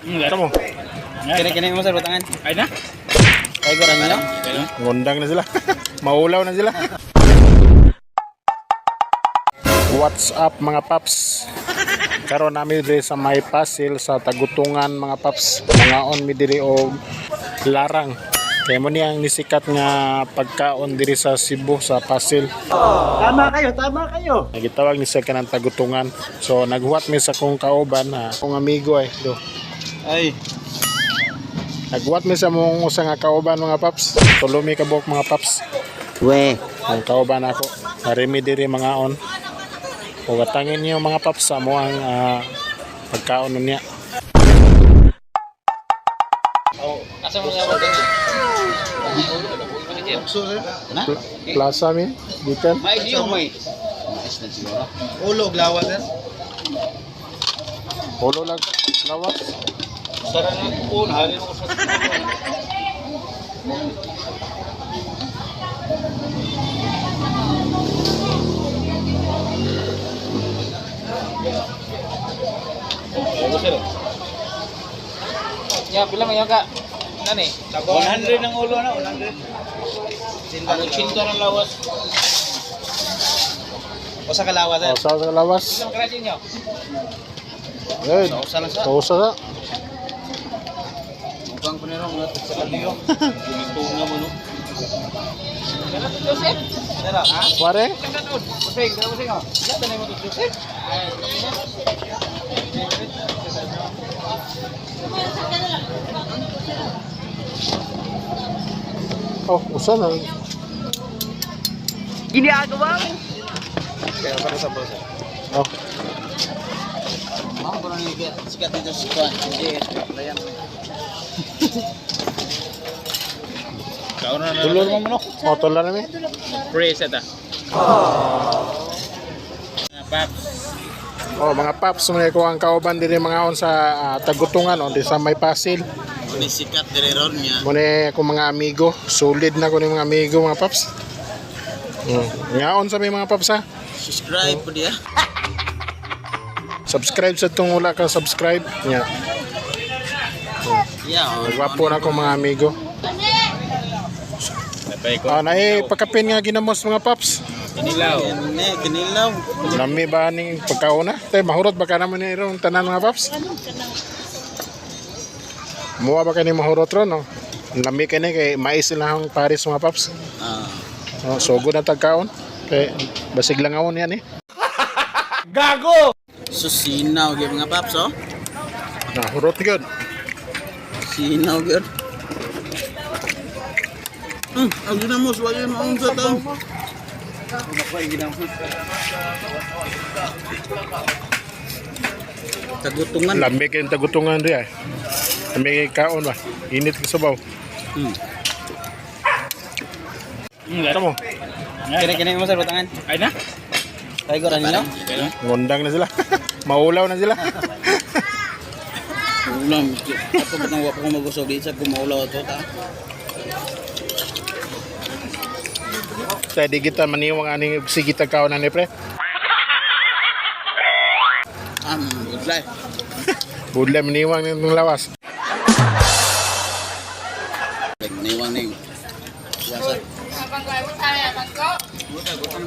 Kamu? Kini mo sir, butangan. Ay na? Ay, gorang nyo. Ngundang na sila. Maulaw na sila. What's up mga paps? Karon namin diri sa may Pasil sa Tagutungan mga paps. Mangaon mi diri og larang. Kaya mo niyang nisikat nga pagkaon diri sa Cebu sa Pasil. Tama kayo. Nagitawag ni sa kanang Tagutungan. So naghuwat mi sa kong kauban ha. Kong amigo ay do. Ay. Naghuwat mi sa mong usa nga kauban mga paps. Tulo mi kabok mga paps. We. Ang kauban ako. Narimi diri mangaon. O katangin niyo mga paps sa mo ang pagkaon niya. Asa mo nga butangan? Plaza mi dito. May diyo may. Ulo, glawa sir. Polo lang lawas. Sarang ang phone, halin mo sa Ya, bilang ngayon ka. Nani? 100 ng ulo na, 100. Ang 80 ng lawas. O sa kalawa sir. O sa lawas. Ilang krasin nyo? Ay, Sausa lang sa. sausa na. Mukhang ko nila mga sa kaliyo. Gusto nga mo no. Kailan to Joseph? Sir, ha? Pare, Pusing, pusing o. Ilan ba na mo to Joseph? oh, usa na. Ginagawa mo? Kaya para sa prosa. Oh, Ma'am, parang sikat dito si Juan. Hindi, layan. Kauna na. tulor mo no. O tulor na mi. Praise ata. Paps. Oh, mga paps mo ko ang kauban diri mangaon sa Tagutungan o di sa may Pasil. Ni sikat dire ron niya. Mo ni ako mga amigo, solid na ko ni mga amigo mga paps. Ngaon sa may mga paps ha. Subscribe po dia. Subscribe sa tong wala ka subscribe. Nya. Yeah, Gwapo na ko mga amigo. Napay ko. Naay pagkapin nga ginamos mga paps. Inilaw. Kinilaw. Lami ba ning pagkaon na? Tay mahurot ba ka naman ni irong tanan mga paps? Muwa ba kani mahurot ron no? Lami kani kay mais lang Paris mga paps. Ah. Oh, so good na tagkaon. Kay basig lang awon yan eh. So sinaw gyud mga paps oh. Hurot gyud. Sinaw gyud. Ang ginamos wa yun ang sa tao. Tagutungan. Lami kay Tagutungan di ay. Lami kay kaon ba. Init ka sabaw. Kamu? Kini mo sir butangan. Ay na? Ay gorang nyo. Ngundang na sila. Maulaw na sila. Ulam. Ako ba nang wa ko magusog di sa kumaulaw to ta. Tay di kita maniwang ani sige tagkaon na ni pre. Good life. Budlay maniwang ning lawas. Niwang ning. Yasa. Abang ko ay saya, abang ko. Buta, buta.